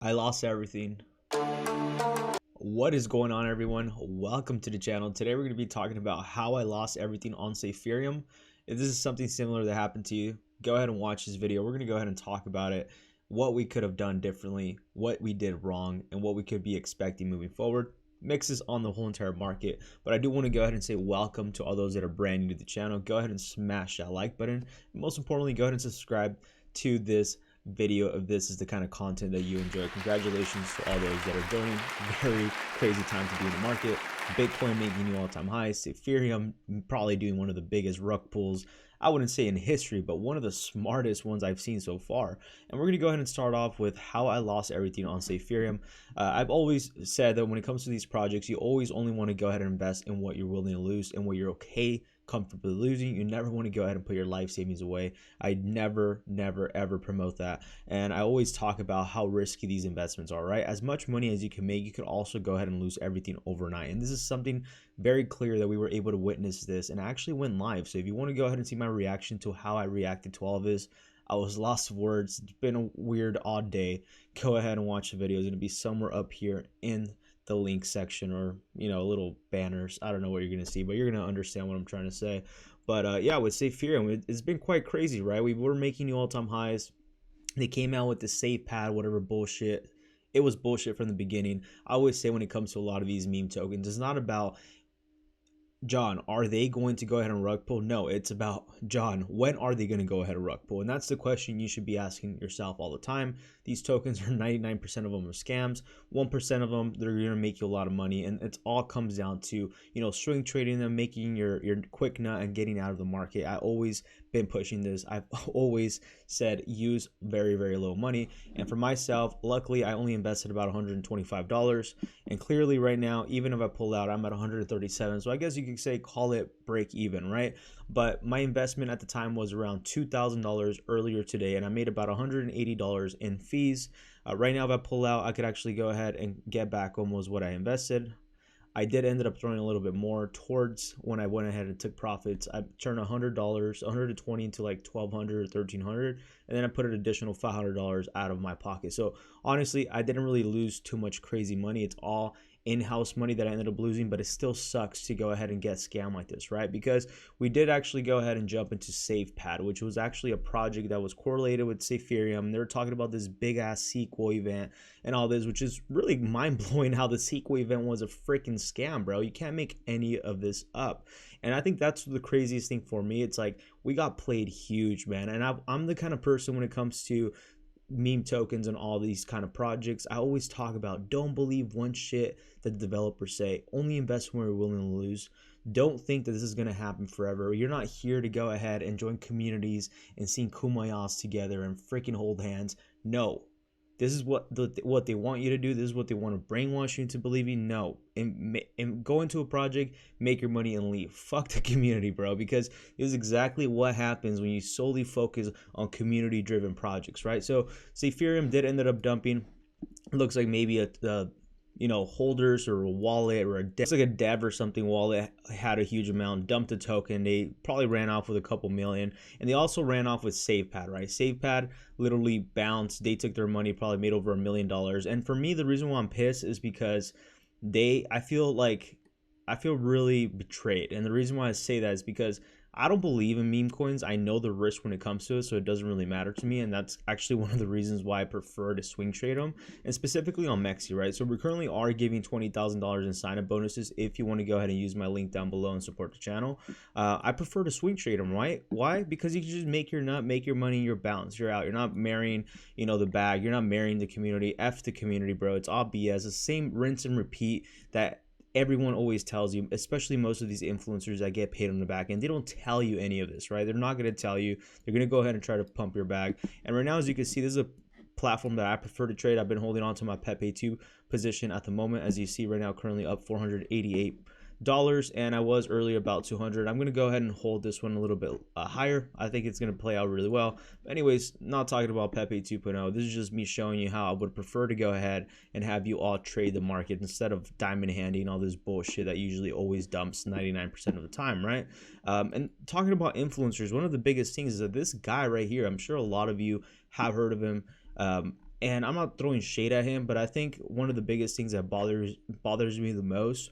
I lost everything. What is going on, everyone? Welcome to the channel. Today we're going to be talking about how I lost everything on Safereum. If this is something similar that happened to you, go ahead and watch this video. We're going to go ahead and talk about it, what we could have done differently, what we did wrong, and what we could be expecting moving forward. Mixes on the whole entire market, but I do want to go ahead and say welcome to all those that are brand new to the channel. Go ahead and smash that like button, and most importantly, go ahead and subscribe to this video if this is the kind of content that you enjoy. Congratulations to all those that are joining. Very crazy time to be in the market. Bitcoin making new all-time highs. Safereum probably doing one of the biggest rug pulls, I wouldn't say in history, but one of the smartest ones I've seen so far. And we're going to go ahead and start off with how I lost everything on Safereum. I've always said that when it comes to these projects, you always only want to go ahead and invest in what you're willing to lose and what you're okay comfortably losing. You never want to go ahead and put your life savings away. I never ever promote that, and I always talk about how risky these investments are, right? As much money as you can make, you could also go ahead and lose everything overnight, and this is something very clear that we were able to witness this and actually went live. So if you want to go ahead and see my reaction to how I reacted to all of this, I was lost of words. It's been a weird, odd day. Go ahead and watch the video. It's going to be somewhere up here in the link section, or little banners. I don't know what you're gonna see, but you're gonna understand what I'm trying to say. But yeah, with Safereum, it's been quite crazy, right? We were making new all-time highs. They came out with the safe pad, whatever bullshit. It was bullshit from the beginning. I always say when it comes to a lot of these meme tokens, it's not about John, are they going to go ahead and rug pull? No, it's about John, when are they going to go ahead and rug pull? And that's the question you should be asking yourself all the time. These tokens are 99% of them are scams. 1% of them, they're going to make you a lot of money. And it all comes down to, swing trading them, making your quick nut and getting out of the market. I always been pushing this. I've always said use very low money. And for myself, luckily, I only invested about $125. And clearly right now, even if I pull out, I'm at 137. So I guess you could say call it break even, right? But my investment at the time was around $2,000 earlier today, and I made about $180 in fees. Right now, if I pull out, I could actually go ahead and get back almost what I invested. I did end up throwing a little bit more towards when I went ahead and took profits. I turned $100, 120 into like $1,200 or $1,300, and then I put an additional $500 out of my pocket. So honestly, I didn't really lose too much crazy money. It's all in-house money that I ended up losing, but it still sucks to go ahead and get scammed like this, right? Because we did actually go ahead and jump into SafePad, which was actually a project that was correlated with Safereum. They were talking about this big ass sequel event and all this, which is really mind-blowing how the sequel event was a freaking scam, bro. You can't make any of this up. And I think that's the craziest thing for me. It's like we got played huge, man. And I'm the kind of person when it comes to meme tokens and all these kind of projects, I always talk about don't believe one shit that the developers say. Only invest when you're willing to lose. Don't think that this is going to happen forever. You're not here to go ahead and join communities and sing kumayas together and freaking hold hands. No. This is what they want you to do. This is what they want to brainwash you into believing. No, and go into a project, make your money, and leave. Fuck the community, bro, because it is exactly what happens when you solely focus on community-driven projects, right? So Safereum did end up dumping. It looks like maybe a holders or a wallet or it's like a dev or something wallet had a huge amount, dumped a token. They probably ran off with a couple million, and they also ran off with SafePad, right? SafePad literally bounced. They took their money, probably made over $1 million. And for me, the reason why I'm pissed is because I feel really betrayed. And the reason why I say that is because I don't believe in meme coins. I know the risk when it comes to it, so it doesn't really matter to me. And that's actually one of the reasons why I prefer to swing trade them, and specifically on MEXC, right? So we currently are giving $20,000 in sign-up bonuses if you want to go ahead and use my link down below and support the channel. I prefer to swing trade them, right? Why? Because you can just make your nut, make your money, your balance. You're out. You're not marrying, the bag. You're not marrying the community. F the community, bro. It's all BS. It's the same rinse and repeat that everyone always tells you, especially most of these influencers that get paid on the back end. They don't tell you any of this, right? They're not going to tell you. They're going to go ahead and try to pump your bag. And right now, as you can see, this is a platform that I prefer to trade. I've been holding on to my Pepe2 position at the moment. As you see right now, currently up $488, and I was earlier about 200. I'm going to go ahead and hold this one a little bit higher. I think it's going to play out really well. But anyways, not talking about Pepe 2.0. This is just me showing you how I would prefer to go ahead and have you all trade the market instead of diamond handing all this bullshit that usually always dumps 99% of the time, right? And talking about influencers, one of the biggest things is that this guy right here, I'm sure a lot of you have heard of him. And I'm not throwing shade at him, but I think one of the biggest things that bothers me the most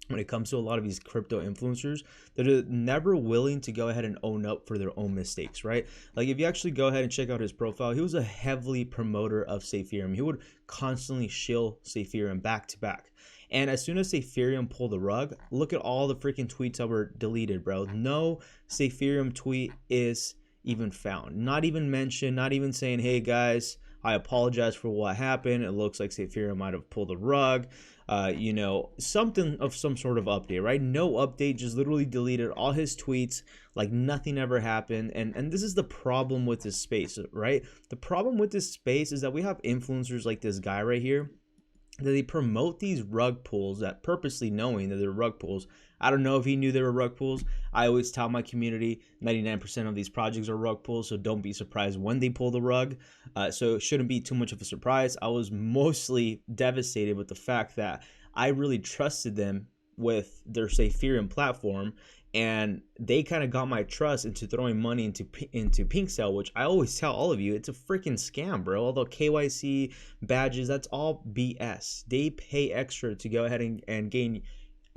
when it comes to a lot of these crypto influencers, that are never willing to go ahead and own up for their own mistakes, right? Like if you actually go ahead and check out his profile, he was a heavily promoter of Safereum. He would constantly shill Safereum back to back. And as soon as Safereum pulled the rug, look at all the freaking tweets that were deleted, bro. No Safereum tweet is even found. Not even mentioned, not even saying, hey guys, I apologize for what happened. It looks like Safereum might have pulled the rug. You know, something of some sort of update, right? No update, just literally deleted all his tweets like nothing ever happened. And this is the problem with this space, right? The problem with this space is that we have influencers like this guy right here, that they promote these rug pulls, that purposely knowing that they're rug pulls. I don't know if he knew they were rug pulls. I always tell my community 99% of these projects are rug pulls, so don't be surprised when they pull the rug. So it shouldn't be too much of a surprise. I was mostly devastated with the fact that I really trusted them with their Safereum platform, and they kind of got my trust into throwing money into PinkCell, which I always tell all of you, it's a freaking scam, bro. Although KYC badges, that's all BS. They pay extra to go ahead and gain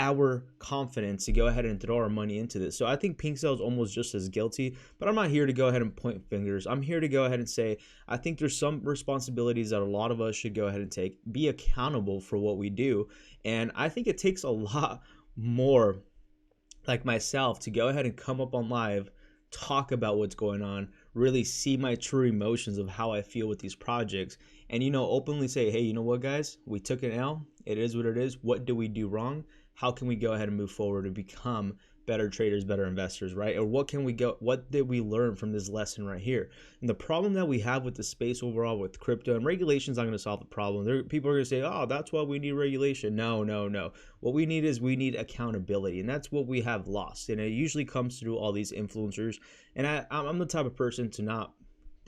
our confidence to go ahead and throw our money into this. So I think PinkCell is almost just as guilty, but I'm not here to go ahead and point fingers. I'm here to go ahead and say, I think there's some responsibilities that a lot of us should go ahead and take, be accountable for what we do. And I think it takes a lot more like myself to go ahead and come up on live, talk about what's going on, really see my true emotions of how I feel with these projects, and, you know, openly say, hey, you know what, guys, we took an L. It is what it is. What do we do wrong? How can we go ahead and move forward and become better traders, better investors, right? Or what did we learn from this lesson right here? And the problem that we have with the space overall with crypto, and regulation is not going to solve the problem. People are going to say, oh, that's why we need regulation. No. What we need is accountability. And that's what we have lost. And it usually comes through all these influencers. And I'm the type of person to not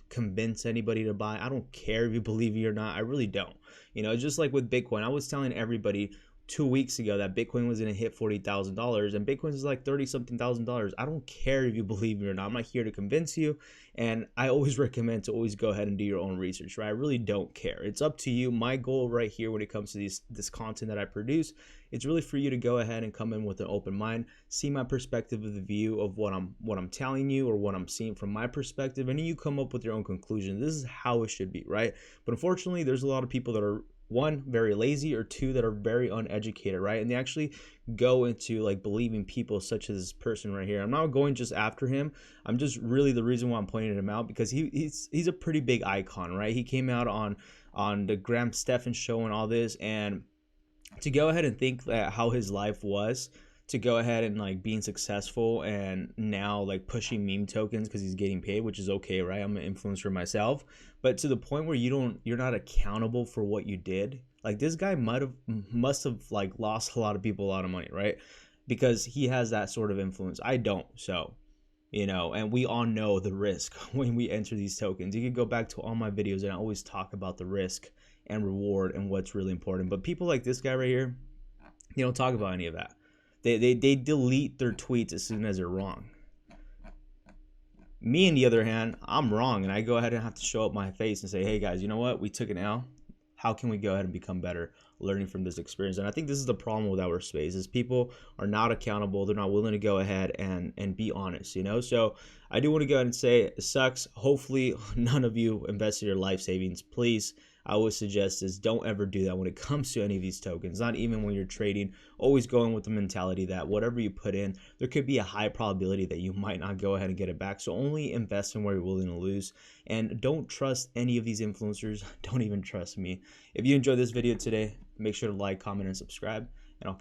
convince anybody to buy. I don't care if you believe me or not. I really don't. You know, just like with Bitcoin, I was telling everybody 2 weeks ago that Bitcoin was going to hit $40,000, and Bitcoin is like 30 something thousand dollars. I don't care if you believe me or not. I'm not here to convince you. And I always recommend to always go ahead and do your own research, right? I really don't care. It's up to you. My goal right here when it comes to this content that I produce, it's really for you to go ahead and come in with an open mind, see my perspective of the view of what I'm telling you or what I'm seeing from my perspective, and then you come up with your own conclusion. This is how it should be, right? But unfortunately, there's a lot of people that are, one, very lazy, or two, that are very uneducated, right? And they actually go into like believing people such as this person right here. I'm not going just after him. I'm just really, the reason why I'm pointing him out, because he's a pretty big icon, right? He came out on the Graham Stephan show and all this, and to go ahead and think that how his life was, to go ahead and like being successful and now like pushing meme tokens because he's getting paid, which is okay, right? I'm an influencer myself, but to the point where you're not accountable for what you did. Like this guy must have like lost a lot of people a lot of money, right? Because he has that sort of influence. I don't. So, you know, and we all know the risk when we enter these tokens. You can go back to all my videos and I always talk about the risk and reward and what's really important. But people like this guy right here, they don't talk about any of that. They delete their tweets as soon as they're wrong. Me, on the other hand, I'm wrong, and I go ahead and have to show up my face and say, hey guys, you know what? We took an L. How can we go ahead and become better, learning from this experience? And I think this is the problem with our space, is people are not accountable. They're not willing to go ahead and be honest, you know? So I do want to go ahead and say it sucks. Hopefully none of you invested your life savings. Please, I would suggest is don't ever do that when it comes to any of these tokens, not even when you're trading. Always going with the mentality that whatever you put in, there could be a high probability that you might not go ahead and get it back. So only invest in where you're willing to lose, and don't trust any of these influencers. Don't even trust me. If you enjoyed this video today, make sure to like, comment, and subscribe, and I'll catch you